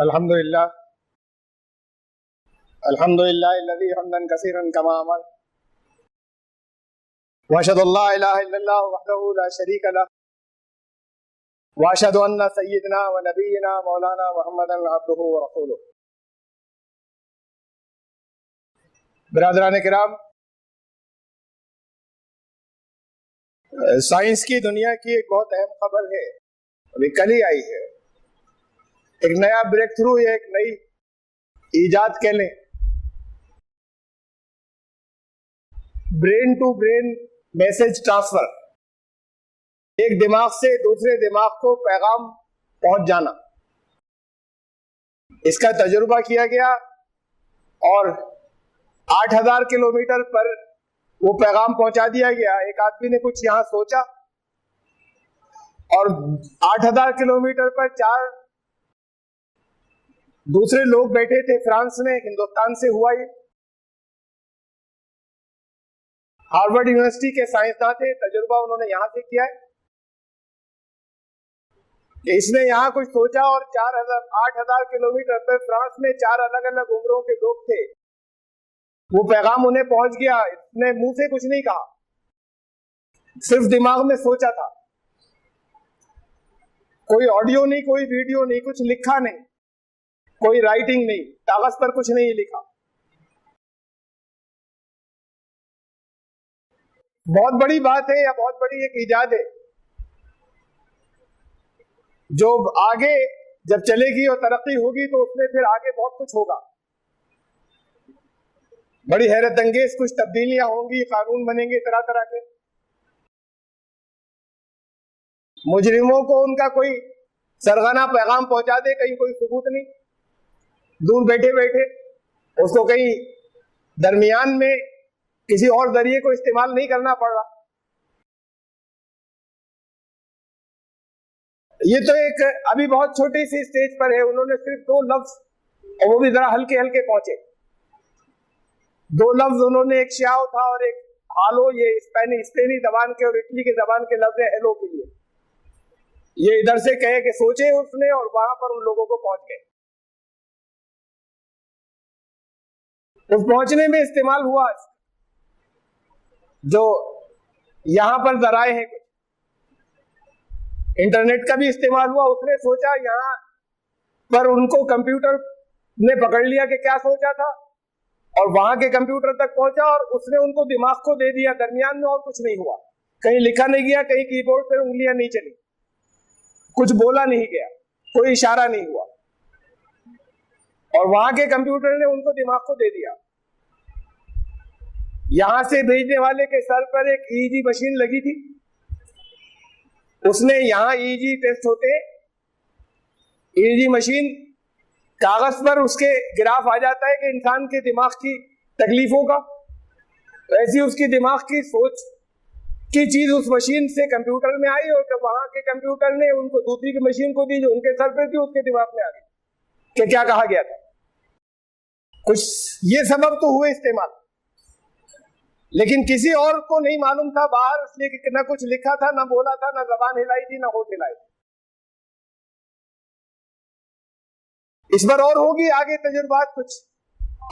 الحمد للہ الذي حمدا كثيرا كما امر واشهد ان لا اله الا الله وحده لا شريك له واشهد ان سيدنا ونبينا مولانا محمدا عبده ورسوله. برادران کرام، سائنس کی دنیا کی ایک بہت اہم خبر ہے، ابھی کل ہی آئی ہے. ایک نیا بریک تھرو ہے، ایک نئی ایجاد کہہ لیں. Brain to brain message transfer, ایک دماغ سے دوسرے دماغ کو پیغام پہنچ جانا. اس کا تجربہ کیا گیا اور 8,000 کلومیٹر پر وہ پیغام پہنچا دیا گیا. ایک آدمی نے کچھ یہاں سوچا اور 8,000 کلومیٹر پر 4 دوسرے لوگ بیٹھے تھے. فرانس میں، ہندوستان سے ہوا یہ. ہارورڈ یونیورسٹی کے سائنسداں تھے، تجربہ انہوں نے یہاں سے کیا ہے کہ اس نے یہاں کچھ سوچا اور 8,000 کلومیٹر پر فرانس میں 4 الگ الگ عمروں کے لوگ تھے. وہ پیغام انہیں پہنچ گیا. اس نے منہ سے کچھ نہیں کہا، صرف دماغ میں سوچا تھا. کوئی آڈیو نہیں، کوئی ویڈیو نہیں، کچھ لکھا نہیں، کوئی رائٹنگ نہیں، کاغذ پر کچھ نہیں لکھا. بہت بڑی بات ہے یا بہت بڑی ایک ایجاد ہے جو آگے جب چلے گی اور ترقی ہوگی تو اس میں پھر آگے بہت کچھ ہوگا. بڑی حیرت انگیز کچھ تبدیلیاں ہوں گی، قانون بنیں گے طرح طرح کے. مجرموں کو ان کا کوئی سرغنہ پیغام پہنچا دے، کہیں کوئی ثبوت نہیں، دور بیٹھے بیٹھے اس کو کہیں درمیان میں کسی اور ذریعے کو استعمال نہیں کرنا پڑ رہا. یہ تو ایک ابھی بہت چھوٹی سی اسٹیج پر ہے. انہوں نے صرف 2 لفظ، اور وہ بھی ذرا ہلکے ہلکے پہنچے. 2 لفظ انہوں نے، ایک شیاؤ تھا اور ایک ہالو. یہ اسپینی زبان کے اور اٹلی کے زبان کے لفظ ہے ہیلو کے لیے. یہ ادھر سے کہے کہ سوچے اس نے اور وہاں پر ان لوگوں کو پہنچ گئے. اس پہنچنے میں استعمال ہوا جو یہاں پر ذرائع ہیں، کچھ انٹرنیٹ کا بھی استعمال ہوا. اس نے سوچا، یہاں پر ان کو کمپیوٹر نے پکڑ لیا کہ کیا سوچا تھا اور وہاں کے کمپیوٹر تک پہنچا اور اس نے ان کو دماغ کو دے دیا. درمیان میں اور کچھ نہیں ہوا، کہیں لکھا نہیں گیا، کہیں کی بورڈ پہ انگلیاں نہیں چلی، کچھ بولا نہیں گیا، کوئی اشارہ نہیں ہوا، اور وہاں کے کمپیوٹر نے ان کو دماغ کو دے دیا. یہاں سے بھیجنے والے کے سر پر ایک ای جی مشین لگی تھی. اس نے یہاں ای جی ٹیسٹ ہوتے، ای جی مشین کاغذ پر اس کے گراف آ جاتا ہے کہ انسان کے دماغ کی تکلیفوں کا. ایسی اس کی دماغ کی سوچ کی چیز اس مشین سے کمپیوٹر میں آئی، اور جب وہاں کے کمپیوٹر نے ان کو دوسری کی مشین کو دی جو ان کے سر پہ تھی، اس کے دماغ میں آ گئی کہ کیا کہا گیا تھا. کچھ یہ سبب تو ہوئے استعمال، لیکن کسی اور کو نہیں معلوم تھا باہر، اس لیے کہ نہ کچھ لکھا تھا، نہ بولا تھا، نہ زبان ہلائی تھی، نہ ہونٹ ہلائے. اس پر اور ہوگی آگے تجربات. کچھ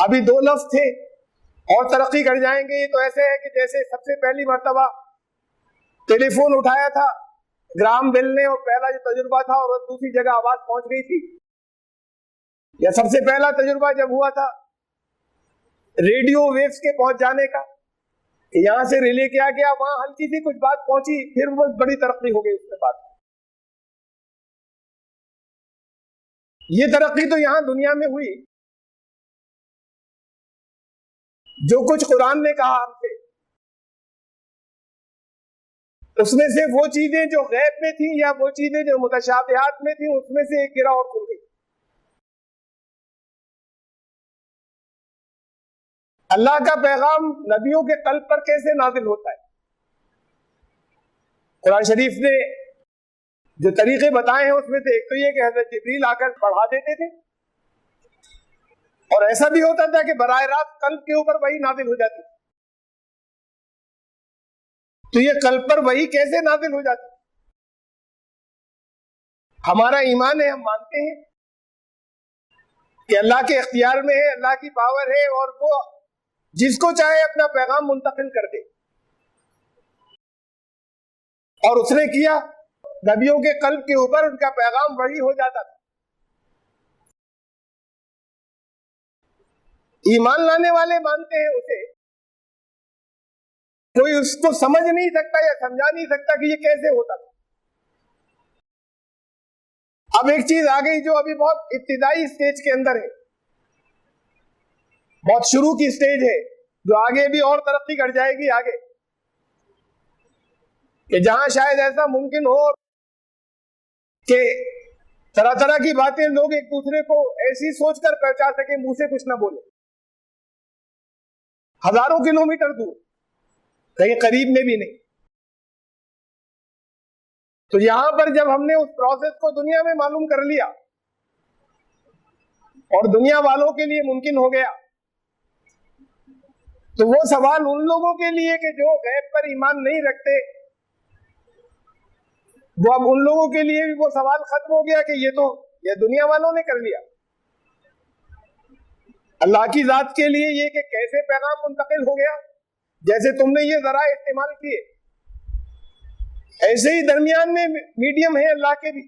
ابھی 2 لفظ تھے اور ترقی کر جائیں گے. یہ تو ایسے ہے کہ جیسے سب سے پہلی مرتبہ ٹیلی فون اٹھایا تھا گرام بیل نے، اور پہلا جو تجربہ تھا اور دوسری جگہ آواز پہنچ گئی تھی. یا سب سے پہلا تجربہ جب ہوا تھا ریڈیو ویوز کے پہنچ جانے کا، کہ یہاں سے ریلے کیا گیا، وہاں ہلکی سی کچھ بات پہنچی، پھر وہ بڑی ترقی ہو گئی اس میں بات. یہ ترقی تو یہاں دنیا میں ہوئی. جو کچھ قرآن نے کہا ہم سے، اس میں سے وہ چیزیں جو غیب میں تھیں یا وہ چیزیں جو متشابہات میں تھیں، اس میں سے ایک گرہ اور کھل گئی. اللہ کا پیغام نبیوں کے قلب پر کیسے نازل ہوتا ہے؟ قرآن شریف نے جو طریقے بتائے ہیں اس میں سے ایک تو یہ کہ حضرت جبریل آ کر پڑھا دیتے تھے، اور ایسا بھی ہوتا تھا کہ براہ راست قلب کے اوپر وحی نازل ہو جاتی. تو یہ قلب پر وحی کیسے نازل ہو جاتی؟ ہمارا ایمان ہے، ہم مانتے ہیں کہ اللہ کے اختیار میں ہے, اللہ کی پاور ہے, اور وہ جس کو چاہے اپنا پیغام منتقل کر دے. اور اس نے کیا, نبیوں کے قلب کے اوپر ان کا پیغام وحی ہو جاتا تھا. ایمان لانے والے مانتے ہیں اسے, کوئی اس کو سمجھ نہیں سکتا یا سمجھا نہیں سکتا کہ یہ کیسے ہوتا تھا. اب ایک چیز آ گئی جو ابھی بہت ابتدائی اسٹیج کے اندر ہے, بہت شروع کی اسٹیج ہے, جو آگے بھی اور ترقی کر جائے گی آگے, کہ جہاں شاید ایسا ممکن ہو کہ طرح طرح کی باتیں لوگ ایک دوسرے کو ایسی سوچ کر پہنچا سکیں, منہ سے کچھ نہ بولے, ہزاروں کلومیٹر دور, کہیں قریب میں بھی نہیں. تو یہاں پر جب ہم نے اس پروسیس کو دنیا میں معلوم کر لیا اور دنیا والوں کے لیے ممکن ہو گیا, تو وہ سوال ان لوگوں کے لیے کہ جو غیب پر ایمان نہیں رکھتے, وہ اب ان لوگوں کے لیے بھی وہ سوال ختم ہو گیا کہ یہ دنیا والوں نے کر لیا. اللہ کی ذات کے لیے یہ کہ کیسے پیغام منتقل ہو گیا, جیسے تم نے یہ ذرائع استعمال کیے, ایسے ہی درمیان میں میڈیم ہے اللہ کے بھی,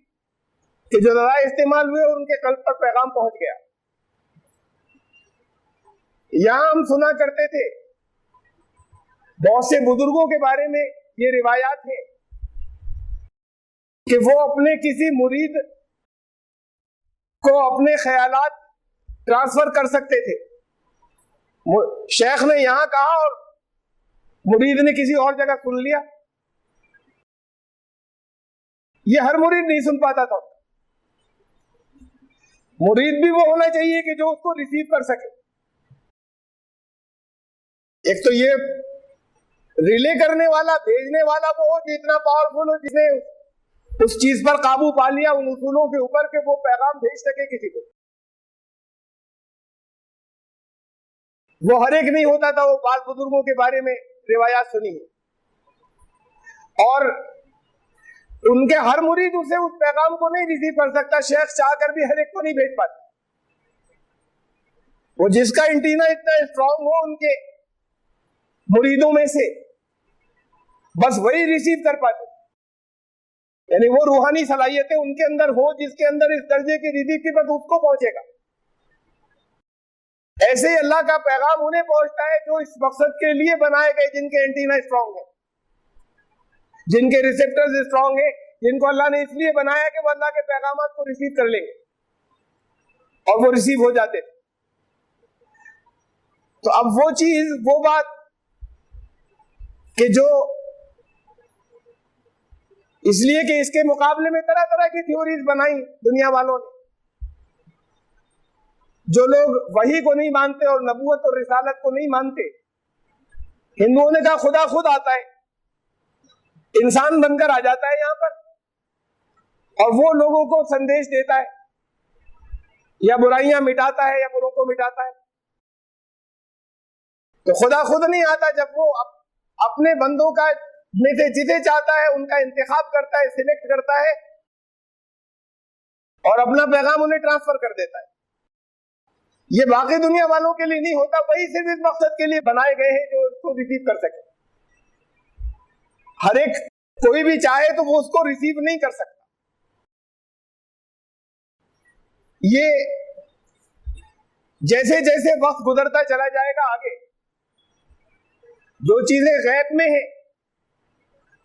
کہ جو ذرائع استعمال ہوئے اور ان کے قلب پر پیغام پہنچ گیا. یہاں ہم سنا کرتے تھے بہت سے بزرگوں کے بارے میں یہ روایات ہیں کہ وہ اپنے کسی مرید کو اپنے خیالات ٹرانسفر کر سکتے تھے. شیخ نے یہاں کہا اور مرید نے کسی اور جگہ سن لیا. یہ ہر مرید نہیں سن پاتا تھا. مرید بھی وہ ہونا چاہیے کہ جو اس کو ریسیو کر سکے. ایک تو یہ ریلے کرنے والا, بھیجنے والا وہ ہو جو اتنا پاورفل ہو, جس نے اس چیز پر قابو پا لیا, ان اصولوں کے اوپر, کہ وہ پیغام بھیج سکے کسی کو. وہ ہر ایک نہیں ہوتا تھا. وہ بعض بزرگوں کے بارے میں روایات سنی ہے, اور ان کے ہر مرید اسے اس پیغام کو نہیں ریسیو کر سکتا. شیخ چاہ کر بھی ہر ایک کو نہیں بھیج پاتے. وہ جس کا انٹینا اتنا اسٹرانگ ہو ان کے مریدوں میں سے, بس وہی ریسیو کر پاتے. یعنی وہ روحانی صلاحیتیں ان کے اندر ہو جس کے اندر اس درجے کی ریزق کی بس اس کو پہنچے گا. ایسے ہی اللہ کا پیغام انہیں پہنچتا ہے جو اس مقصد کے لیے بنائے گئے, جن کے اینٹینا اسٹرانگ ہے, جن کے ریسیپٹرز اسٹرانگ ہیں, جن کو اللہ نے اس لیے بنایا کہ وہ اللہ کے پیغامات کو ریسیو کر لیں گے, اور وہ ریسیو ہو جاتے تھے. تو اب وہ چیز, وہ بات کہ جو اس لیے کہ اس کے مقابلے میں طرح طرح کی تھیوریز بنائی دنیا والوں نے. جو لوگ وحی کو نہیں مانتے اور نبوت اور رسالت کو نہیں مانتے, ہندوؤں نے کہا خدا خود آتا ہے, انسان بن کر آ جاتا ہے یہاں پر, اور وہ لوگوں کو سندیش دیتا ہے, یا برائیاں مٹاتا ہے یا بروں کو مٹاتا ہے. تو خدا خود نہیں آتا, جب وہ اپنے بندوں کا میں سے جسے چاہتا ہے ان کا انتخاب کرتا ہے, سلیکٹ کرتا ہے, اور اپنا پیغام انہیں ٹرانسفر کر دیتا ہے. یہ باقی دنیا والوں کے لیے نہیں ہوتا, وہی صرف اس مقصد کے لیے بنائے گئے ہیں جو اس کو ریسیو کر سکے. ہر ایک کوئی بھی چاہے تو وہ اس کو ریسیو نہیں کر سکتا. یہ جیسے جیسے وقت گزرتا چلا جائے گا آگے, جو چیزیں غیب میں ہیں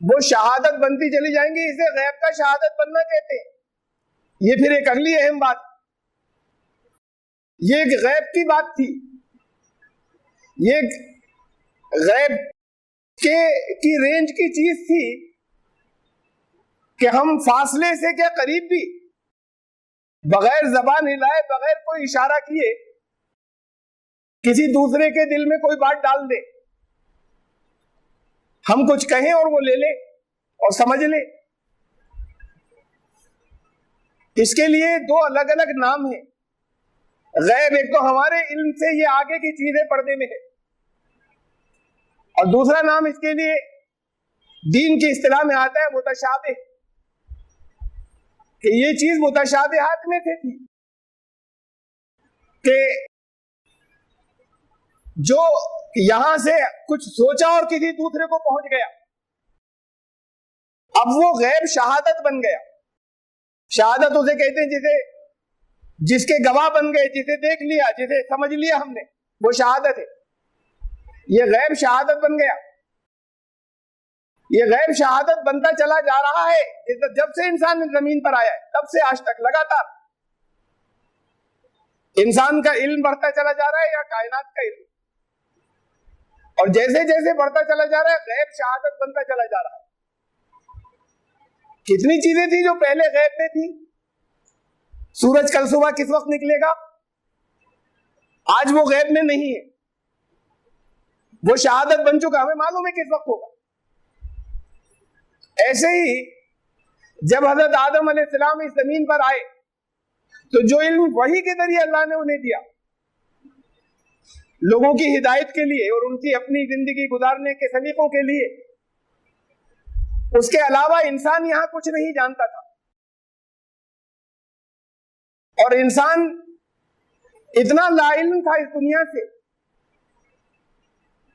وہ شہادت بنتی چلی جائیں گی. اسے غیب کا شہادت بننا کہتے ہیں. یہ پھر ایک اگلی اہم بات, یہ ایک غیب کی بات تھی. یہ غیب کی رینج کی چیز تھی کہ ہم فاصلے سے کیا قریب بھی, بغیر زبان ہلائے, بغیر کوئی اشارہ کیے, کسی دوسرے کے دل میں کوئی بات ڈال دے, ہم کچھ کہیں اور وہ لے لے اور سمجھ لے. اس کے لیے دو الگ الگ نام ہیں. غیب ایک تو ہمارے علم سے یہ آگے کی چیزیں پردے میں ہے, اور دوسرا نام اس کے لیے دین کی اصطلاح میں آتا ہے متشابہ, کہ یہ چیز متشابہات میں سے تھی. کہ جو یہاں سے کچھ سوچا اور کسی دوسرے کو پہنچ گیا، اب وہ غیب شہادت بن گیا. شہادت اسے کہتے ہیں جس کے گواہ بن گئے، جسے دیکھ لیا، جسے سمجھ لیا ہم نے، وہ شہادت ہے. یہ غیب شہادت بن گیا. یہ غیب شہادت بنتا چلا جا رہا ہے جب سے انسان زمین پر آیا ہے، تب سے آج تک لگاتار انسان کا علم بڑھتا چلا جا رہا ہے یا کائنات کا علم، اور جیسے جیسے بڑھتا چلا جا رہا ہے غیب شہادت بنتا چلا جا رہا ہے. کتنی چیزیں تھی جو پہلے غیب میں تھی. سورج کل صبح کس وقت نکلے گا، آج وہ غیب میں نہیں ہے، وہ شہادت بن چکا، ہمیں معلوم ہے کس وقت ہوگا. ایسے ہی جب حضرت آدم علیہ السلام اس زمین پر آئے تو جو علم وحی کے ذریعے اللہ نے انہیں دیا لوگوں کی ہدایت کے لیے اور ان کی اپنی زندگی گزارنے کے سلیقوں کے لیے، اس کے علاوہ انسان یہاں کچھ نہیں جانتا تھا. اور انسان اتنا لا علم تھا اس دنیا سے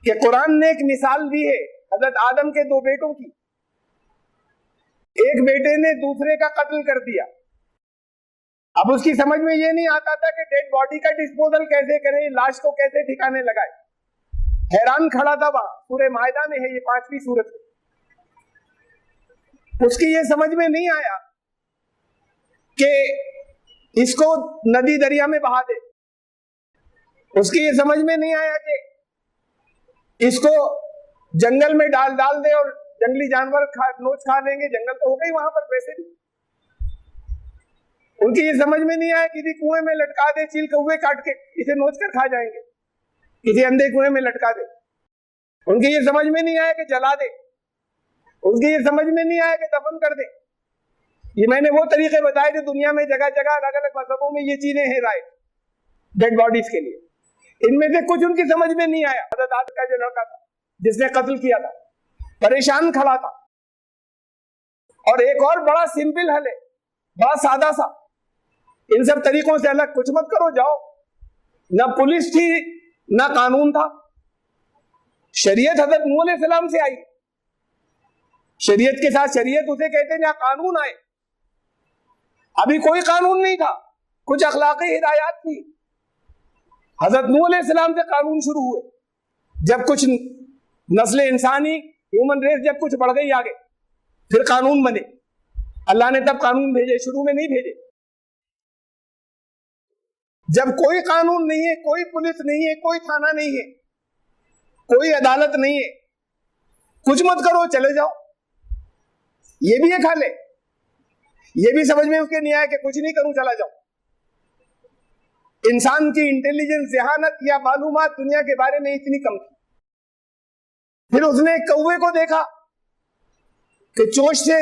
کہ قرآن نے ایک مثال دی ہے حضرت آدم کے 2 بیٹوں کی. ایک بیٹے نے دوسرے کا قتل کر دیا. اب اس کی سمجھ میں یہ نہیں آتا تھا کہ ڈیڈ باڈی کا ڈسپوزل کیسے کرے، لاش کو کیسے ٹھکانے لگائے. حیران کھڑا تھا وہاں، سورہ مائدہ میں ہے یہ 5ویں سورت. اس کی یہ سمجھ میں نہیں آیا کہ اس کو ندی دریا میں بہا دے. اس کی یہ سمجھ میں نہیں آیا کہ اس کو جنگل میں ڈال دے اور جنگلی جانور نوچ کھا لیں گے. جنگل تو ہو گئی وہاں پر ویسے بھی. ان کی یہ سمجھ میں نہیں آیا کسی کنویں میں لٹکا دے، چیل کوے کاٹ کے اسے نوچ کر کھا جائیں گے. کسی اندھے کنویں میں لٹکا دے. ان کی یہ سمجھ میں نہیں آیا کہ جلا دے. ان کی یہ سمجھ میں نہیں آیا کہ دفن کر دے. یہ میں نے وہ طریقے بتائے جو دنیا میں جگہ جگہ الگ الگ مذہبوں میں یہ چیزیں ہیں رائٹ ڈیڈ باڈیز کے لیے. ان میں سے کچھ ان کی سمجھ میں نہیں آیا. حضرت آدم کا جو لڑکا تھا جس نے قتل کیا تھا پریشان کھڑا تھا. اور ایک اور بڑا سمپل حل ہے، بڑا سادہ سا، ان سب طریقوں سے الگ، کچھ مت کرو، جاؤ. نہ پولیس تھی نہ قانون تھا. شریعت حضرت نوح علیہ السلام سے آئی. شریعت کے ساتھ شریعت اسے کہتے ہیں جہاں قانون آئے. ابھی کوئی قانون نہیں تھا، کچھ اخلاقی ہدایات تھی. حضرت نوح علیہ السلام سے قانون شروع ہوئے. جب کچھ نسل انسانی ہیومن ریس جب کچھ بڑھ گئی آگے، پھر قانون بنے. اللہ نے تب قانون بھیجے، شروع میں نہیں بھیجے. جب کوئی قانون نہیں ہے، کوئی پولیس نہیں ہے، کوئی تھانہ نہیں ہے، کوئی عدالت نہیں ہے، کچھ مت کرو، چلے جاؤ. یہ بھی ایک حل ہے. یہ بھی سمجھ میں اس کے نہیں آیا کہ کچھ نہیں کروں، چلا جاؤ. انسان کی انٹیلیجنس، ذہانت یا معلومات دنیا کے بارے میں اتنی کم تھی. پھر اس نے کوے کو دیکھا کہ چونچ سے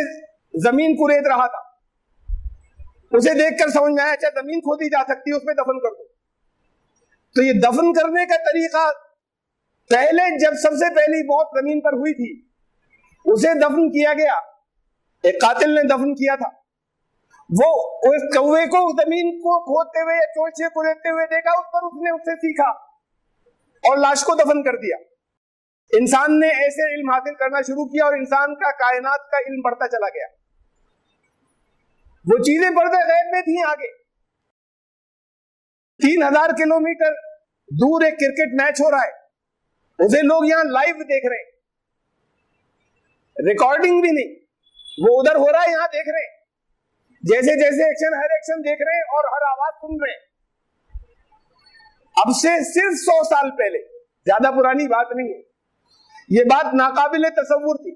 زمین کو ریت رہا تھا. اسے دیکھ کر سمجھ میں آیا اچھا زمین کھودی جا سکتی ہے، اس میں دفن کر دو. تو یہ دفن کرنے کا طریقہ پہلے جب سب سے پہلی موت زمین پر ہوئی تھی اسے دفن کیا گیا. ایک قاتل نے دفن کیا تھا. وہ اس کوے کو زمین کو کھودتے ہوئے چونچ سے کریدتے ہوئے دیکھا، اس پر اس نے اس سے سیکھا اور لاش کو دفن کر دیا. انسان نے ایسے علم حاصل کرنا شروع کیا اور انسان کا کائنات کا علم بڑھتا چلا گیا. وہ چیزیں پردے غیب میں تھیں. آگے 3000 کلومیٹر دور ایک کرکٹ میچ ہو رہا ہے، اسے لوگ یہاں لائیو دیکھ رہے ہیں، ریکارڈنگ بھی نہیں. وہ ادھر ہو رہا ہے، یہاں دیکھ رہے ہیں. جیسے جیسے ایکشن، ہر ایکشن دیکھ رہے ہیں اور ہر آواز سن رہے ہیں. اب سے صرف 100 سال پہلے، زیادہ پرانی بات نہیں ہے، یہ بات ناقابل تصور تھی.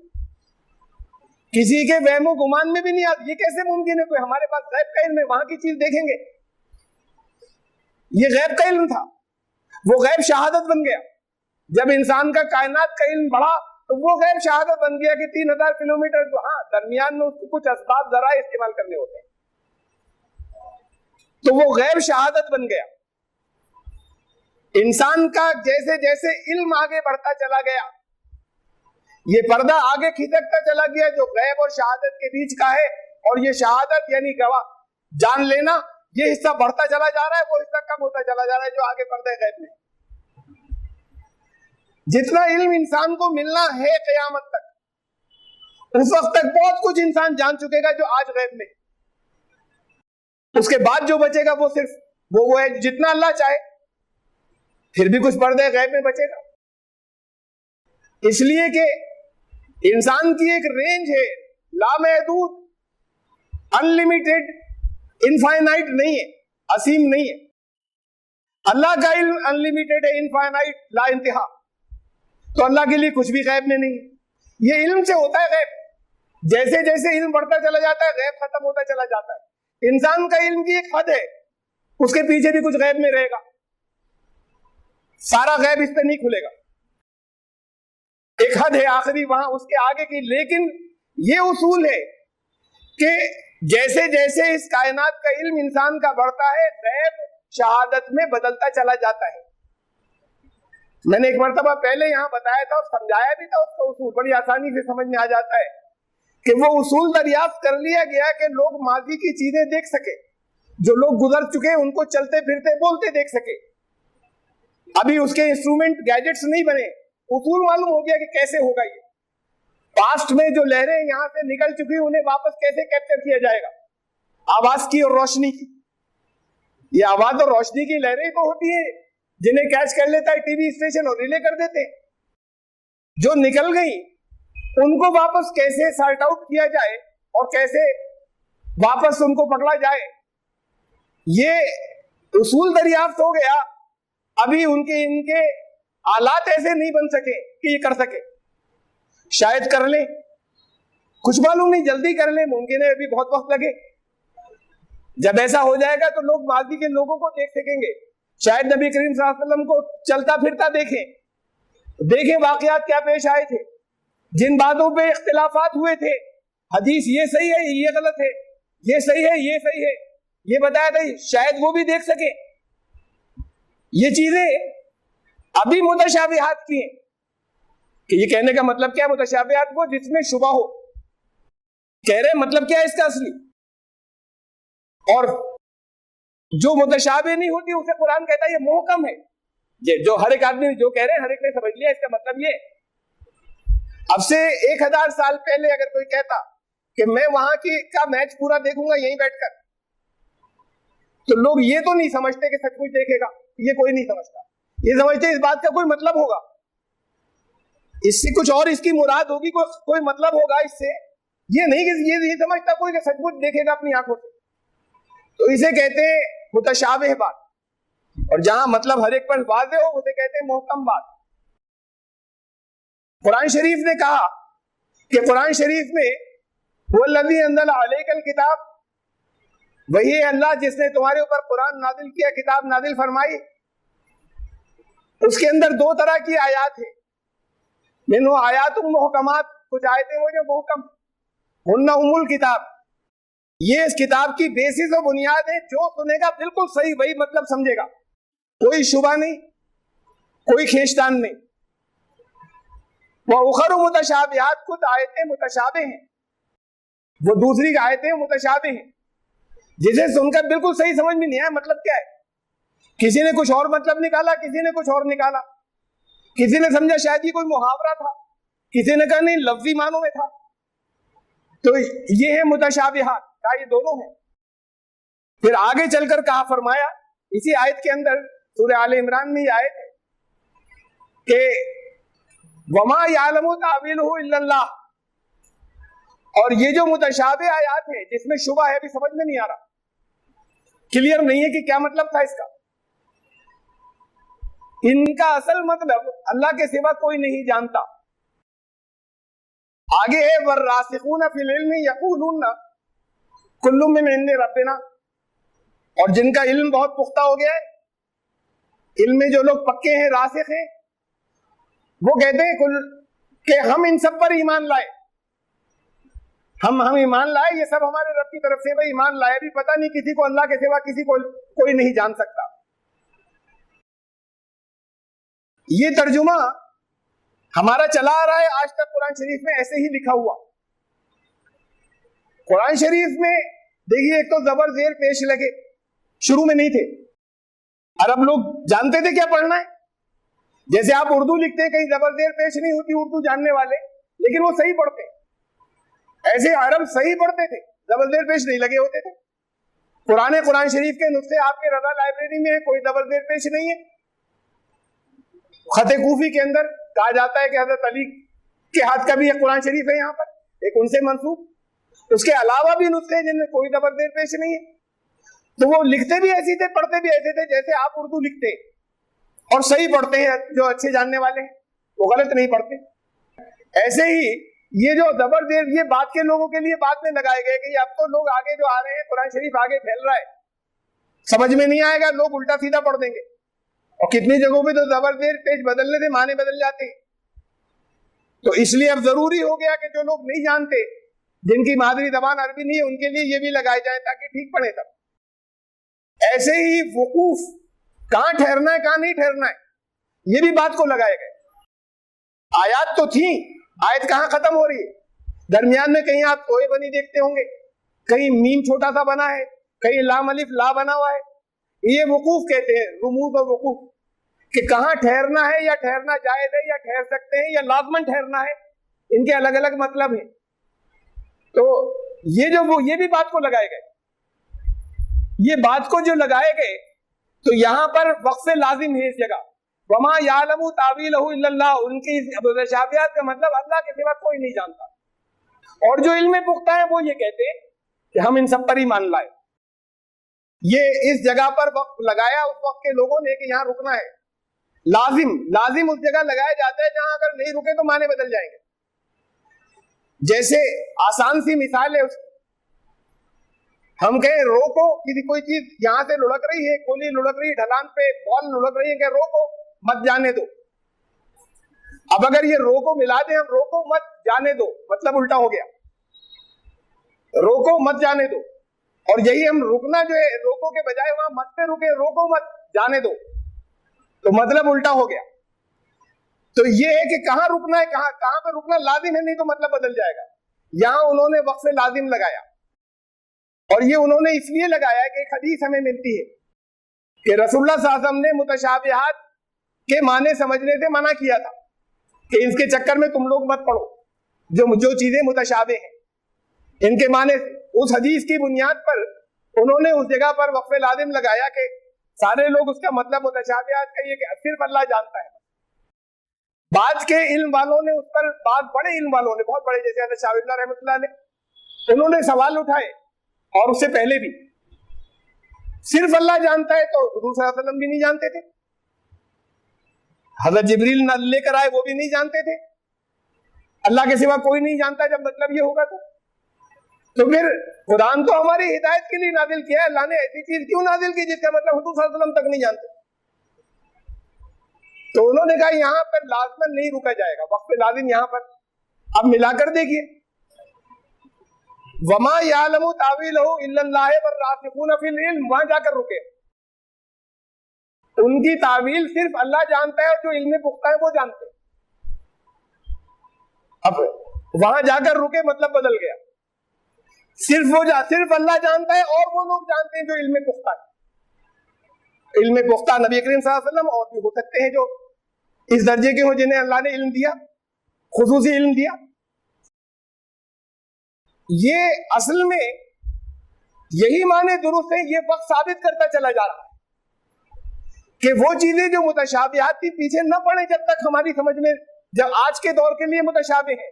کسی کے وہم و گمان میں بھی نہیں آتی. یہ کیسے ممکن ہے؟ کوئی ہمارے پاس غیب کا علم ہے، وہاں کی چیز دیکھیں گے. یہ غیب کا علم تھا، وہ غیب شہادت بن گیا. جب انسان کا کائنات کا علم بڑھا تو وہ غیب شہادت بن گیا کہ 3000 کلومیٹر جو ہاں درمیان میں اس کو کچھ اسباب ذرائع استعمال کرنے ہوتے ہیں، تو وہ غیب شہادت بن گیا. انسان کا جیسے جیسے علم آگے بڑھتا چلا گیا، یہ پردہ آگے کھسکتا چلا گیا جو غیب اور شہادت کے بیچ کا ہے. اور یہ شہادت یعنی گواہ، جان لینا، یہ حصہ بڑھتا چلا جا رہا ہے، وہ حصہ کم ہوتا چلا جا رہا ہے جو آگے پردہ غیب میں. جتنا علم انسان کو ملنا ہے قیامت تک، اس وقت تک بہت کچھ انسان جان چکے گا جو آج غیب میں. اس کے بعد جو بچے گا وہ صرف وہ ہے جتنا اللہ چاہے، پھر بھی کچھ پردہ غیب میں بچے گا. اس لیے کہ انسان کی ایک رینج ہے، لامحدود، انلمیٹڈ، انفائنائٹ نہیں ہے، اسیم نہیں ہے. اللہ کا علم انلمیٹڈ ہے، انفائنائٹ، لا انتہا. تو اللہ کے لیے کچھ بھی غیب میں نہیں ہے. یہ علم سے ہوتا ہے غیب. جیسے جیسے علم بڑھتا چلا جاتا ہے غیب ختم ہوتا چلا جاتا ہے. انسان کا علم کی ایک حد ہے، اس کے پیچھے بھی کچھ غیب میں رہے گا، سارا غیب اس پہ نہیں کھلے گا. ایک حد ہے آخری، وہاں اس کے آگے کی. لیکن یہ اصول ہے کہ جیسے جیسے اس کائنات کا علم انسان کا بڑھتا ہے غیب شہادت میں بدلتا چلا جاتا ہے. میں نے ایک مرتبہ پہلے یہاں بتایا تھا اور سمجھایا بھی تھا اس کا اصول، بڑی آسانی سے سمجھ میں آ جاتا ہے کہ وہ اصول دریافت کر لیا گیا کہ لوگ ماضی کی چیزیں دیکھ سکے، جو لوگ گزر چکے ان کو چلتے پھرتے بولتے دیکھ سکے. ابھی اس کے انسٹرومنٹ گیجٹس نہیں بنے، اصول معلوم ہو گیا کہ کیسے ہوگا. یہ پاسٹ میں جو لہریں یہاں سے نکل چکی انہیں واپس کیسے کیپچر کیا جائے گا، آواز کی اور روشنی کی. یہ آواز اور روشنی کی لہریں تو ہوتی ہیں جنہیں کیچ کر لیتا ہے ٹی وی اسٹیشن اور ریلے کر دیتے ہیں. جو نکل گئی ان کو واپس کیسے سارٹ آؤٹ کیا جائے اور کیسے واپس ان کو پکڑا جائے، یہ اصول دریافت ہو گیا. ابھی ان کے آلات ایسے نہیں بن سکے کہ یہ کر سکے. شاید کر لیں، کچھ معلوم نہیں، جلدی کر لیں، ممکن ہے ابھی بہت وقت لگے. جب ایسا ہو جائے گا تو لوگ ماضی کے لوگوں کو دیکھ سکیں گے. شاید نبی کریم صلی اللہ علیہ وسلم کو چلتا پھرتا دیکھیں واقعات کیا پیش آئے تھے، جن باتوں پہ اختلافات ہوئے تھے. حدیث یہ صحیح ہے، یہ غلط ہے، یہ صحیح ہے، یہ صحیح ہے، یہ بتایا تھا، شاید وہ بھی دیکھ سکیں. یہ چیزیں ابھی متشابہات کی ہیں کہ یہ کہنے کا مطلب کیا ہے متشابہات کو جس میں شبہ ہو. کہہ رہے مطلب کیا ہے اس کا اصلی، اور جو متشابہ نہیں ہوتی اسے قرآن کہتا ہے یہ محکم ہے. جو ہر ایک آدمی جو کہہ رہے ہیں ہر ایک نے سمجھ لیا. اس کا مطلب یہ اب سے 1000 سال پہلے اگر کوئی کہتا کہ میں وہاں کا میچ پورا دیکھوں گا یہیں بیٹھ کر، تو لوگ یہ تو نہیں سمجھتے کہ سچ مچ دیکھے گا، یہ کوئی نہیں سمجھتا. یہ سمجھتے اس بات کا کوئی مطلب ہوگا، اس سے کچھ اور اس کی مراد ہوگی، کوئی مطلب ہوگا اس سے. یہ نہیں کہ یہ نہیں سمجھتا کوئی کہ سچ مچ دیکھے گا اپنی آنکھوں سے. تو اسے کہتے ہیں متشابہ بات، اور جہاں مطلب ہر ایک پر واضح ہو اسے کہتے ہیں محکم بات. قرآن شریف نے کہا کہ قرآن شریف میں وَالَّذِي أَنزَلَ عَلَيْكَ الْكِتَابَ، وہی ہے اللہ جس نے تمہارے اوپر قرآن نازل کیا، کتاب نازل فرمائی. اس کے اندر 2 طرح کی آیات ہیں، منہ آیات محکمات، کچھ آیتیں وہ جو محکم، ہن ام الکتاب، یہ اس کتاب کی بیسس و بنیاد ہے. جو سنے گا بالکل صحیح وہی مطلب سمجھے گا، کوئی شبہ نہیں، کوئی کھینچتان نہیں. وہ اخر متشابہات، کچھ آیتیں متشابہ ہیں، وہ دوسری آیتیں متشابہ ہیں جسے سن کر بالکل صحیح سمجھ میں نہیں آیا مطلب کیا ہے. کسی نے کچھ اور مطلب نکالا، کسی نے کچھ اور نکالا، کسی نے سمجھا شاید یہ کوئی محاورہ تھا، کسی نے کہا نہیں لفظی معنوں میں تھا. تو یہ ہے متشابہات، کہا یہ دونوں ہیں. پھر آگے چل کر کہا فرمایا اسی آیت کے اندر، سورہ آل عمران میں یہ آیت ہے کہ وَمَا يَعْلَمُ تَأْوِيلَهُ إِلَّا اللَّهُ. اور یہ جو متشابہ آیات ہیں جس میں شبہ ہے ابھی سمجھ میں نہیں آ رہا، کلیئر نہیں ہے کہ کیا مطلب تھا اس کا، ان کا اصل مطلب اللہ کے سوا کوئی نہیں جانتا. آگے ہے وَالرَّاسِخُونَ فِي الْعِلْمِ يَقُولُونَ كُلٌّ مِّنْ عِندِ رَبِّنَا. اور جن کا علم بہت پختہ ہو گیا ہے، علم میں جو لوگ پکے ہیں، راسخ ہیں، وہ کہتے ہیں کہ ہم ان سب پر ایمان لائے، ہم ایمان لائے، یہ سب ہمارے رب کی طرف سے ایمان لائے. بھی پتہ نہیں کسی کو اللہ کے سوا کسی کو کوئی نہیں جان سکتا. یہ ترجمہ ہمارا چلا آ رہا ہے آج تک قرآن شریف میں ایسے ہی لکھا ہوا. قرآن شریف میں دیکھیے ایک تو زبر زیر پیش لگے، شروع میں نہیں تھے. عرب لوگ جانتے تھے کیا پڑھنا ہے. جیسے آپ اردو لکھتے ہیں کہیں زبر زیر پیش نہیں ہوتی اردو جاننے والے, لیکن وہ صحیح پڑھتے ہیں. ایسے عرب صحیح پڑھتے تھے, زبر زیر پیش نہیں لگے ہوتے تھے. قرآن شریف کے نسخے آپ کے رضا لائبریری میں کوئی زبر زیر پیش نہیں ہے. خط کوفی کے اندر کہا جاتا ہے کہ حضرت علی کے ہاتھ کا بھی ایک قرآن شریف ہے یہاں پر, ایک ان سے منسوب. اس کے علاوہ بھی نسخے جن میں کوئی زبر زیر پیش نہیں ہے. تو وہ لکھتے بھی ایسے تھے, پڑھتے بھی ایسے تھے جیسے آپ اردو لکھتے ہیں, اور صحیح پڑھتے ہیں. جو اچھے جاننے والے ہیں وہ غلط نہیں پڑھتے. ایسے ہی یہ جو زبر زیر یہ بات کے لوگوں کے لیے بعد میں لگائے گئے کہ اب تو لوگ آگے جو آ رہے ہیں قرآن شریف آگے پھیل رہا ہے, سمجھ میں نہیں آئے گا, لوگ الٹا سیدھا پڑھ دیں گے. اور کتنی جگہوں پہ تو زبر زیر پیش بدلنے سے معنی بدل جاتے ہیں. تو اس لیے اب ضروری ہو گیا کہ جو لوگ نہیں جانتے, جن کی مادری زبان عربی نہیں ہے, ان کے لیے یہ بھی لگائے جائے تاکہ ٹھیک پڑھے سب. ایسے ہی وقوف, کہاں ٹھہرنا ہے کہاں نہیں ٹھہرنا ہے, یہ بھی بات کو لگائے گئے. آیات تو تھیں, آیت کہاں ختم ہو رہی ہے, درمیان میں کہیں آپ کوئی بنی دیکھتے ہوں گے, کہیں میم چھوٹا سا بنا ہے, کہیں لام الف لا بنا ہوا ہے. یہ وقوف کہتے ہیں, رموز و وقوف, کہ کہاں ٹھہرنا ہے یا ٹھہرنا جائز ہے یا ٹھہر سکتے ہیں یا لازمن ٹھہرنا ہے. ان کے الگ الگ مطلب ہیں. تو یہ بھی بات کو لگائے گئے. یہ بات کو جو لگائے گئے تو یہاں پر وقف لازم ہے اس جگہ. وما یعلم تاویلہ الا اللہ, ان کی متشابہات کا مطلب اللہ کے سوا کوئی نہیں جانتا. اور جو علم پختہ ہے وہ یہ کہتے ہیں کہ ہم ان سب پر ایمان لائے. یہ اس جگہ پر وقف لگایا اس وقت کے لوگوں نے کہ یہاں رکنا ہے. لازم اس جگہ لگایا جاتا ہے جہاں اگر نہیں رکے تو معنی بدل جائیں گے. جیسے آسان سی مثال ہے اس کی, ہم کہیں روکو کسی کوئی چیز یہاں سے لڑک رہی ہے, گولی لڑک رہی ہے, ڈھلان پہ بال لڑک رہی ہے, کہ روکو مت جانے دو. اب اگر یہ روکو ملا دیں ہم, روکو مت جانے دو, مطلب الٹا ہو گیا. روکو مت جانے دو, اور یہی ہم رکنا جو ہے روکو کے بجائے وہاں مت پہ رکے, روکو مت جانے دو, تو مطلب الٹا ہو گیا. تو یہ ہے کہ کہاں رکنا ہے, کہاں پہ رکنا لازم ہے, نہیں تو مطلب بدل جائے گا. یہاں انہوں نے وقف لازم لگایا, اور یہ انہوں نے اس لیے لگایا کہ ایک حدیث ہمیں ملتی ہے کہ رسول اللہ صلی اللہ علیہ وسلم نے متشابہات کے معنی سمجھنے سے منع کیا تھا کہ اس کے چکر میں تم لوگ مت پڑھو جو چیزیں متشابہ ہیں ان کے معنی. اس حدیث کی بنیاد پر انہوں نے اس جگہ پر وقف لازم لگایا کہ سارے لوگ اس کا مطلب متشابہات کا یہ کہ صرف اللہ جانتا ہے. بعد کے علم والوں نے اس پر, بعد بڑے علم والوں نے, بہت بڑے, جیسے حضرت شاہ اللہ رحمۃ اللہ علیہ, انہوں نے سوال اٹھائے, اور اس سے پہلے بھی صرف اللہ جانتا ہے تو حضور صلی اللہ علیہ وسلم بھی نہیں جانتے تھے, حضرت جبریل نہ لے کر آئے وہ بھی نہیں جانتے تھے, اللہ کے سوا کوئی نہیں جانتا. جب مطلب یہ ہوگا تو پھر قرآن تو ہماری ہدایت کے لیے نازل کیا ہے, اللہ نے ایسی چیز کیوں نازل کی جس کا مطلب حضور صلی اللہ علیہ وسلم تک نہیں جانتے. تو انہوں نے کہا یہاں پر لازمن نہیں رکا جائے گا, وقف لازم یہاں پر. اب ملا کر دیکھیے, وما یعلم تاویلہ الا اللہ والراسخون فی العلم, وہاں جا کر رکے. ان کی تعویل صرف اللہ جانتا ہے, اور جو علم پختہ ہے وہ جانتے ہیں. اب وہاں جا کر رکے مطلب بدل گیا. صرف اللہ جانتا ہے, اور وہ لوگ جانتے ہیں جو علم پختہ ہے. علم پختہ نبی کریم صلی اللہ علیہ وسلم اور بھی ہو سکتے ہیں جو اس درجے کے ہوں جنہیں اللہ نے علم دیا, خصوصی علم دیا. یہ اصل میں یہی معنی درست ہے. یہ وقت ثابت کرتا چلا جا رہا ہے کہ وہ چیزیں جو متشابہات تھی پیچھے نہ پڑے جب تک ہماری سمجھ میں, جب آج کے دور کے لیے متشابہ ہیں,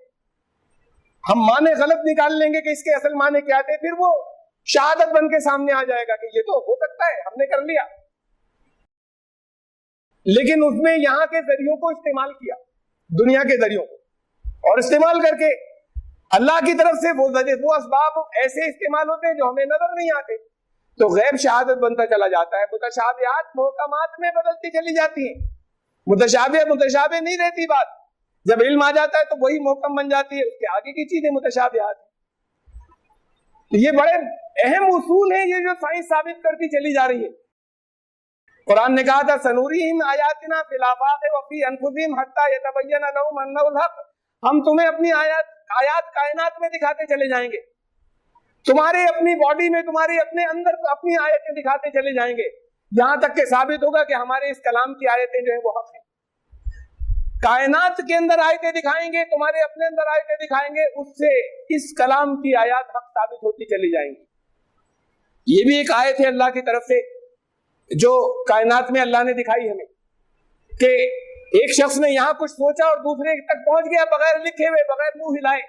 ہم معنی غلط نکال لیں گے کہ اس کے اصل معنی کیا تھے, پھر وہ شہادت بن کے سامنے آ جائے گا کہ یہ تو ہو سکتا ہے, ہم نے کر لیا. لیکن اس میں یہاں کے ذریعوں کو استعمال کیا, دنیا کے ذریعوں کو, اور استعمال کر کے اللہ کی طرف سے وہ اسباب ایسے استعمال ہوتے ہیں جو ہمیں نظر نہیں آتے, تو غیب شہادت بنتا چلا جاتا ہے. متشابہات محکمات میں بدلتی چلی جاتی ہیں, متشابہ نہیں رہتی بات. جب علم آ جاتا ہے تو وہی محکم بن جاتی ہے, اس کے آگے کی چیزیں متشابہات ہیں. تو یہ بڑے اہم اصول ہیں یہ جو سائنس ثابت کرتی چلی جا رہی ہے. قرآن نے کہا تھا سنوریہم آیاتنا فی الآفاق وفی انفسہم حتی یتبین لہم انہ الحق, ہم تمہیں اپنی آیات کائنات میں دکھاتے چلے جائیں گے تمہارے اپنی باڈی میں, تمہارے اپنے اندر اپنی آیتیں دکھاتے چلے جائیں گے, یہاں تک کہ ثابت ہوگا کہ ہمارے اس کلام کی آیتیں جو ہیں وہ حق ہیں. کائنات کے اندر آیتیں دکھائیں گے, تمہارے اپنے اندر آیتیں دکھائیں گے, اس سے اس کلام کی آیات حق ثابت ہوتی چلی جائیں گی. یہ بھی ایک آیت ہے اللہ کی طرف سے جو کائنات میں اللہ نے دکھائی ہمیں, کہ ایک شخص نے یہاں کچھ سوچا اور دوسرے تک پہنچ گیا بغیر لکھے ہوئے, بغیر منہ ہلائے,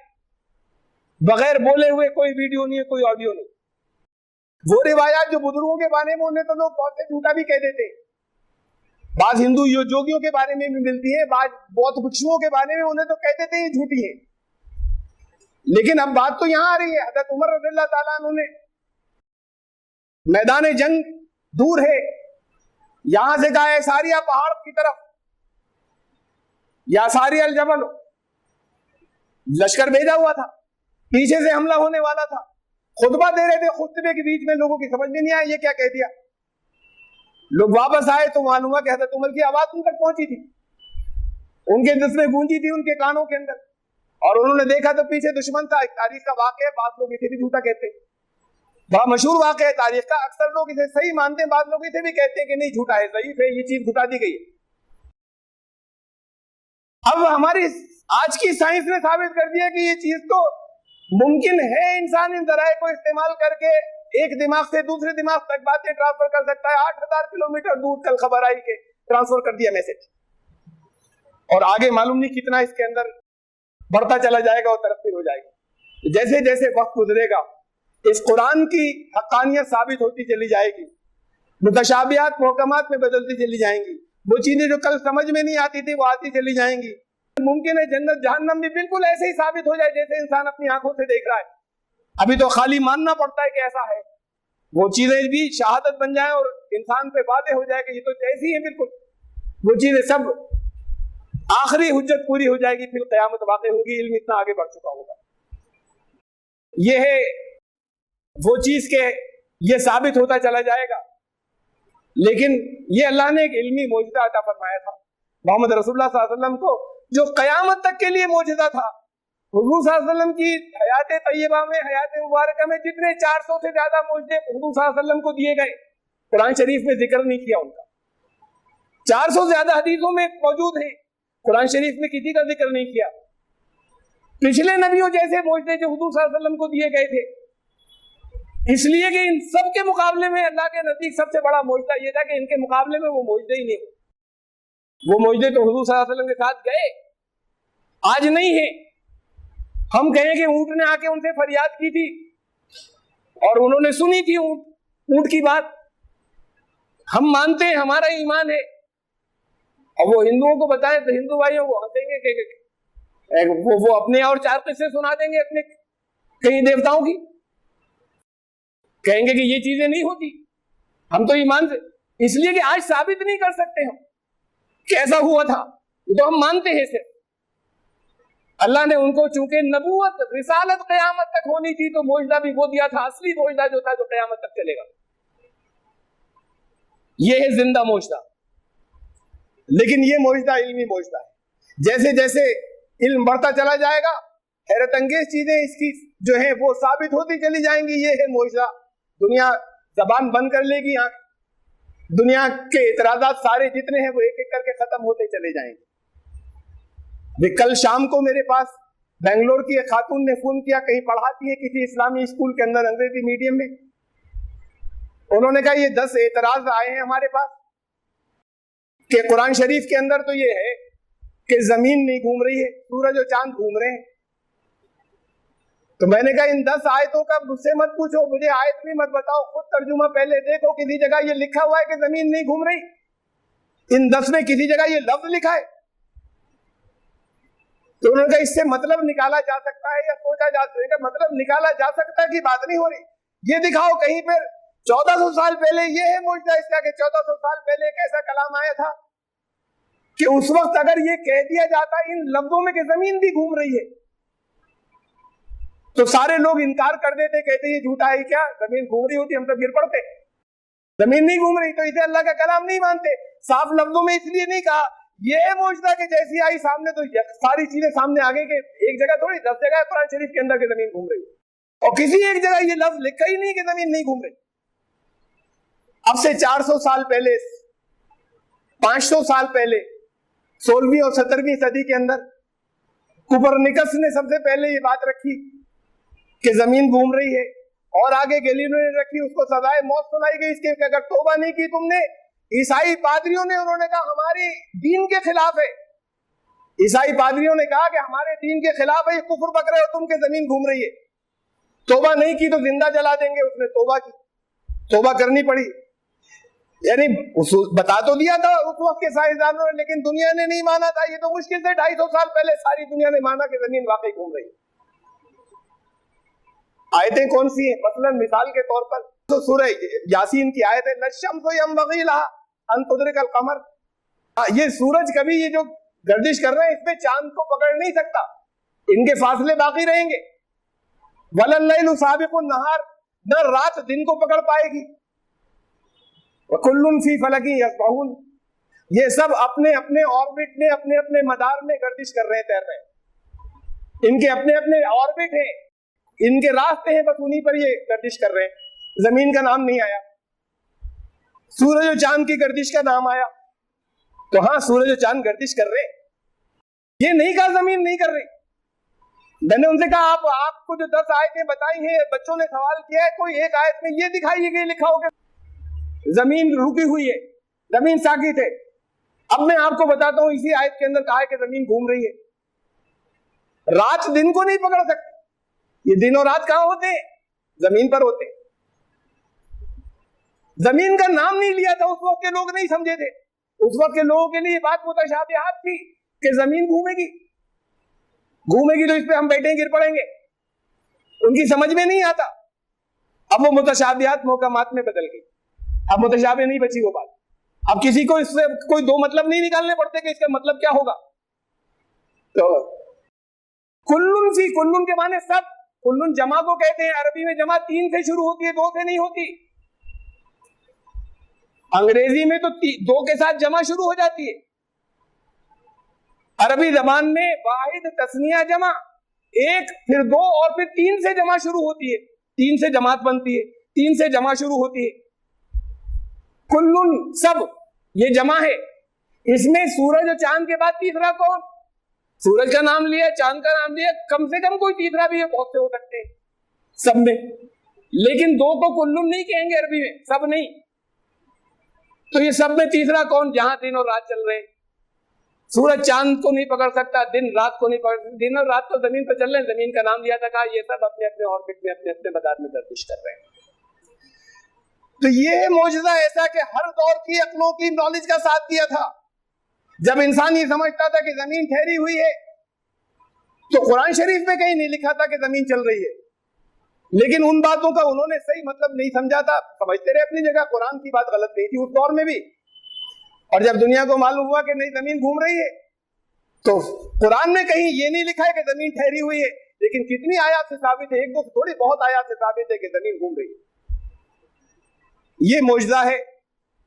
بغیر بولے ہوئے. کوئی ویڈیو نہیں ہے, کوئی آڈیو نہیں. وہ روایات جو بزرگوں کے بارے میں انہیں تو لوگ بہت سے جھوٹا بھی کہہ دیتے, بعض ہندو یوگیوں کے بارے میں بھی ملتی ہے, بعض بودھ بھکشوؤں کے بارے میں انہیں تو کہہ دیتے ہیں جھوٹی ہے. لیکن اب بات تو یہاں آ رہی ہے, حضرت عمر رضی اللہ تعالیٰ عنہ نے میدان جنگ دور ہے, یہاں سے کہا ہے ساریہ پہاڑ کی طرف, یا ساریہ الجبل, لشکر بھیجا ہوا تھا, پیچھے سے حملہ ہونے والا تھا, خطبہ دے رہے تھے, خطبے کے بیچ میں لوگوں کی سمجھ میں نہیں آیا یہ کیا کہہ دیا. لوگ واپس آئے تو معلوم ہوا کہ حضرت عمر کی آواز ان تک پہنچی تھی, ان کے دل میں گونجی تھی, ان کے کانوں کے اندر, اور انہوں نے دیکھا تو پیچھے دشمن تھا. ایک تاریخ کا واقعہ ہے, بعض لوگ اسے بھی جھوٹا کہتے ہیں, بڑا مشہور واقعہ ہے تاریخ کا, اکثر لوگ اسے صحیح مانتے ہیں, بعض لوگ اسے بھی کہتے ہیں کہ نہیں جھوٹا ہے, ضعیف ہے, یہ چیز گھٹا دی گئی ہے. اب ہماری آج کی سائنس نے ثابت کر دیا کہ یہ چیز تو ممکن ہے, انسان ان ذرائع کو استعمال کر کے ایک دماغ سے دوسرے دماغ تک باتیں ٹرانسفر کر سکتا ہے. 8000 کلومیٹر دور کل خبر آئی کہ ٹرانسفر کر دیا میسج, اور آگے معلوم نہیں کتنا اس کے اندر بڑھتا چلا جائے گا اور ترقی ہو جائے گی. جیسے جیسے وقت گزرے گا اس قرآن کی حقانیت ثابت ہوتی چلی جائے گی, متشابہات محکمات میں بدلتی چلی جائیں گی, وہ چیزیں جو کل سمجھ میں نہیں آتی تھی وہ آتی چلی جائیں گی. ممکن ہے جنت جہنم بھی بالکل ایسے ہی ثابت ہو جائے جیسے انسان اپنی آنکھوں سے دیکھ رہا ہے. ابھی تو خالی ماننا پڑتا ہے کہ ایسا ہے, وہ چیزیں بھی شہادت بن جائیں اور انسان پہ واضح ہو جائے کہ یہ تو ایسی ہیں بالکل, وہ چیزیں سب آخری حجت پوری ہو جائے گی, پھر قیامت واقع ہوگی, علم اتنا آگے بڑھ چکا ہوگا. یہ ہے وہ چیز کہ یہ ثابت ہوتا چلا جائے گا. لیکن یہ اللہ نے ایک علمی معجزہ عطا فرمایا تھا محمد رسول اللہ صلی اللہ علیہ وسلم کو, جو قیامت تک کے لیے معجزہ تھا. حضور صلی اللہ علیہ وسلم کی حیات طیبہ میں, حیات مبارکہ میں جتنے 400 سے زیادہ معجزے حضور صلی اللہ علیہ وسلم کو دیے گئے, قرآن شریف میں ذکر نہیں کیا ان کا. 400 سے زیادہ حدیثوں میں موجود ہیں, قرآن شریف میں کسی کا ذکر نہیں کیا. پچھلے نبیوں جیسے معجزے جو حضور صلی اللہ علیہ وسلم کو دیے گئے تھے, اس لیے کہ ان سب کے مقابلے میں اللہ کے نزدیک سب سے بڑا معجزہ یہ تھا کہ ان کے مقابلے میں وہ معجزے ہی نہیں ہوئے. وہ معجزے تو حضور صلی اللہ علیہ وسلم کے ساتھ گئے, آج نہیں ہے. ہم کہیں کہ اونٹ نے آ کے ان سے فریاد کی تھی اور انہوں نے سنی تھی اونٹ کی بات, ہم مانتے ہیں, ہمارا ایمان ہے. اور وہ ہندوؤں کو بتائے تو ہندو بھائیوں کو ہنسیں گے کہ وہ اپنے اور 4 قصے سنا دیں گے اپنے کئی دیوتاؤں کی, کہیں گے کہ یہ چیزیں نہیں ہوتی. ہم تو ایمان سے, اس لیے کہ آج ثابت نہیں کر سکتے ہم کہ ایسا ہوا تھا, یہ تو ہم مانتے ہیں صرف. اللہ نے ان کو چونکہ نبوت رسالت قیامت تک ہونی تھی تو معجزہ بھی وہ دیا تھا, اصلی معجزہ جو تھا جو قیامت تک چلے گا. یہ ہے زندہ معجزہ. لیکن یہ معجزہ علمی معجزہ ہے. جیسے جیسے علم بڑھتا چلا جائے گا حیرت انگیز چیزیں اس کی جو ہیں وہ ثابت ہوتی چلی جائیں گی. یہ ہے معجزہ. دنیا زبان بند کر لے گی, دنیا کے اعتراضات سارے جتنے ہیں وہ ایک ایک کر کے ختم ہوتے چلے جائیں گے. کل شام کو میرے پاس بنگلور کی ایک خاتون نے فون کیا, کہیں پڑھاتی ہے کسی اسلامی اسکول کے اندر انگریزی میڈیم میں. انہوں نے کہا یہ 10 اعتراض آئے ہیں ہمارے پاس کہ قرآن شریف کے اندر تو یہ ہے کہ زمین نہیں گھوم رہی ہے, سورج اور چاند گھوم رہے ہیں. تو میں نے کہا ان 10 آیتوں کا مجھ سے مت پوچھو, مجھے آیت بھی مت بتاؤ, خود ترجمہ پہلے دیکھو کسی جگہ یہ لکھا ہوا ہے کہ زمین نہیں گھوم رہی. ان 10 میں کسی جگہ یہ لفظ لکھا ہے. تو انہوں نے کہا اس سے مطلب نکالا جا سکتا ہے یا سوچا جا سکتا ہے, مطلب نکالا جا سکتا ہے کہ بات نہیں ہو رہی. یہ دکھاؤ کہیں پر 1400 سال پہلے, یہ ہے معجزہ اس کا کہ 1400 سال پہلے ایک ایسا کلام آیا تھا کہ اس وقت اگر یہ کہہ دیا جاتا ان لفظوں میں کہ زمین بھی گھوم رہی ہے تو سارے لوگ انکار کر دیتے, کہتے یہ جھوٹا ہے, کیا زمین گھوم رہی ہوتی ہم تو گر پڑتے. زمین نہیں گھوم رہی تو اسے اللہ کا کلام نہیں مانتے. صاف لفظوں میں اس لیے نہیں کہا, یہ معجزہ کہ جیسی آئی سامنے تو ساری چیزیں سامنے آ گئی کہ ایک جگہ تھوڑی 10 جگہ قرآن شریف کے اندر کہ زمین گھوم رہی ہے. اور کسی ایک جگہ یہ لفظ لکھا ہی نہیں کہ زمین نہیں گھوم رہی. اب سے 400 سال پہلے، 500 سال پہلے، 16ویں اور 17ویں صدی کے اندر کوپرنیکس نے سب سے پہلے یہ بات رکھی کہ زمین گھوم رہی ہے، اور آگے گیلیلیو نے رکھی، اس کو سزائے موت سنائی گئی اس کے کہ اگر توبہ نہیں کی تم نے. عیسائی پادریوں نے، انہوں نے کہا ہماری دین کے خلاف ہے. عیسائی پادریوں نے کہا کہ ہمارے دین کے خلاف ہے، یہ کفر پکڑ رہے ہو تم کہ زمین گھوم رہی ہے. توبہ نہیں کی تو زندہ جلا دیں گے. اس نے توبہ کی، توبہ کرنی پڑی. یعنی بتا تو دیا تھا اس وقت کے سائنسدانوں نے، لیکن دنیا نے نہیں مانا تھا. یہ تو مشکل سے 250 سال پہلے ساری دنیا نے مانا کہ زمین واقعی گھوم رہی ہے. آیتیں کون سی ہیں؟ مثلا مثال کے طور پر تو سورہ یاسین کی آیت ہے لَلشَّمْسُ يَنبَغِي لَهَا أَن تُدْرِكَ الْقَمَرَ. یہ سورج کبھی یہ جو گردش کر رہے ہیں اس میں چاند کو پکڑ نہیں سکتا، ان کے فاصلے باقی رہیں گے. وَلَا اللَّيْلُ سَابِقُ النَّهَارِ، نہ رات دن کو پکڑ پائے گی. وَكُلٌّ فِي فَلَكٍ يَسْبَحُونَ، یہ سب اپنے اپنے آربٹ میں، اپنے اپنے مدار میں گردش کر رہے ہیں، تیر رہے ہیں. ان کے اپنے اپنے آربٹ ہیں، ان کے راستے ہیں، بس انہی پر یہ گردش کر رہے ہیں. زمین کا نام نہیں آیا. سورج و چاند کی گردش کا نام آیا تو ہاں سورج و چاند گردش کر رہے ہیں. یہ نہیں کہا زمین نہیں کر رہی. میں نے ان سے کہا آپ کو جو 10 آیتیں بتائی ہیں، بچوں نے سوال کیا ہے کوئی ایک آیت میں یہ دکھائیے کہ لکھا ہو کہ زمین رکی ہوئی ہے، زمین ساکت ہے. اب میں آپ کو بتاتا ہوں اسی آیت کے اندر کہا ہے کہ زمین گھوم رہی ہے. رات دن کو نہیں پکڑ سکتی. یہ دن اور رات کہاں ہوتے ہیں؟ زمین پر ہوتے ہیں. زمین کا نام نہیں لیا تھا، اس وقت کے لوگ نہیں سمجھے تھے. اس وقت کے لوگوں کے لیے بات متشابہات تھی کہ زمین گھومے گی تو اس پہ ہم بیٹھیں گر پڑیں گے. ان کی سمجھ میں نہیں آتا. اب وہ متشابہات محکمات میں بدل گئی. اب متشابہ نہیں بچی وہ بات. اب کسی کو اس سے کوئی دو مطلب نہیں نکالنے پڑتے کہ اس کا مطلب کیا ہوگا. تو کلن سی، کلن کے معنی سب. کلن جمع کو کہتے ہیں. عربی میں جمع 3 سے شروع ہوتی ہے، 2 سے نہیں ہوتی. انگریزی میں تو 2 کے ساتھ جمع شروع ہو جاتی ہے. عربی زبان میں واحد تثنیہ جمع 1 پھر 2 اور پھر 3 سے جمع شروع ہوتی ہے. 3 سے جماعت بنتی ہے، 3 سے جمع شروع ہوتی ہے. کلن سب یہ جمع ہے. اس میں سورج اور چاند کے بعد تیسرا کون؟ سورج کا نام لیا، چاند کا نام لیا، کم سے کم کوئی تیسرا بھی ہے، بہت سے ہو سکتے ہیں سب میں. لیکن 2 کو کلن نہیں کہیں گے عربی میں، سب نہیں. تو یہ سب میں تیسرا کون؟ جہاں دن اور رات چل رہے ہیں. سورج چاند کو نہیں پکڑ سکتا، دن رات کو نہیں پکڑ سکتا. دن اور رات تو زمین پہ چل رہے ہیں، زمین کا نام لیا تھا، کہا یہ سب اپنے اپنے آربٹ میں، اپنے اپنے مدار میں گردش کر رہے ہیں. تو یہ معجزہ ایسا کہ ہر دور کی عقلوں کی نالج کا ساتھ دیا تھا. جب انسان یہ سمجھتا تھا کہ زمین ٹھہری ہوئی ہے تو قرآن شریف میں کہیں نہیں لکھا تھا کہ زمین چل رہی ہے. لیکن ان باتوں کا انہوں نے صحیح مطلب نہیں سمجھا تھا. سمجھتے رہے اپنی جگہ، قرآن کی بات غلط نہیں تھی اس دور میں بھی. اور جب دنیا کو معلوم ہوا کہ نہیں زمین گھوم رہی ہے تو قرآن میں کہیں یہ نہیں لکھا ہے کہ زمین ٹھہری ہوئی ہے. لیکن کتنی آیات سے ثابت ہے، 1-2 تھوڑی بہت آیات سے ثابت ہے کہ زمین گھوم رہی ہے. یہ معجزہ ہے،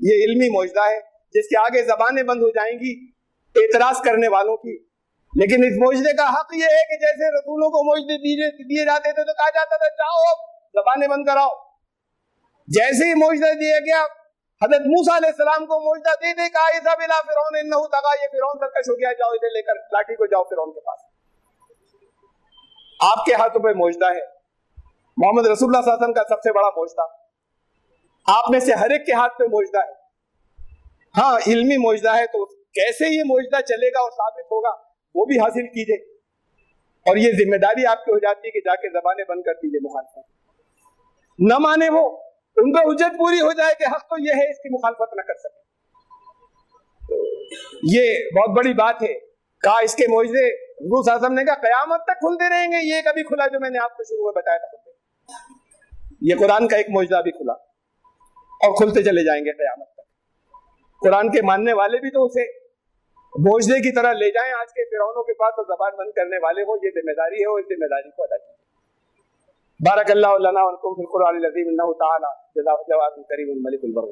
یہ علمی معجزہ ہے جس کے آگے زبانیں بند ہو جائیں گی اعتراض کرنے والوں کی. لیکن اس معجزے کا حق یہ ہے کہ جیسے رسولوں کو معجزے دیے جاتے تھے تو کہا جاتا تھا جاؤ زبانیں بند کراؤ. جیسے ہی معجزہ دیا گیا، حضرت موسیٰ علیہ السلام کو معجزہ دے دے کہا اذهب الى فرعون انه طغى، یہ فرعون سرکش ہو گیا، جاؤ ادھر لے کر لاٹھی کو جاؤ فرعون کے پاس. آپ کے ہاتھوں پہ معجزہ ہے. محمد رسول اللہ صلی اللہ علیہ وسلم کا سب سے بڑا معجزہ. آپ میں سے ہر ایک کے ہاتھ پہ معجزہ ہے. ہاں علمی معجزہ ہے تو کیسے یہ معجزہ چلے گا اور ثابت ہوگا وہ بھی حاصل کیجئے. اور یہ ذمہ داری آپ کی ہو جاتی ہے کہ جا کے زبانیں بند کر دیجئے. مخالفت نہ مانے وہ، ان پہ حجت پوری ہو جائے کہ حق تو یہ ہے، اس کی مخالفت نہ کر سکے. تو یہ بہت بڑی بات ہے. کہا اس کے معجزے حضور صلی اللہ علیہ وسلم نے کہا قیامت تک کھلتے رہیں گے. یہ کبھی کھلا جو میں نے آپ کو شروع میں بتایا تھا. یہ قرآن کا ایک معجزہ بھی کھلا اور کھلتے چلے جائیں گے قیامت تک. قرآن کے ماننے والے بھی تو اسے معجزے کی طرح لے جائیں آج کے فرعونوں کے پاس اور زبان بند کرنے والے ہو. یہ ذمہ داری ہے اور اس ذمہ داری کو ادا کیجیے. بارک اللہ لنا ولکم فی القرآن العظیم انہ تعالی جواد کریم الملک البر.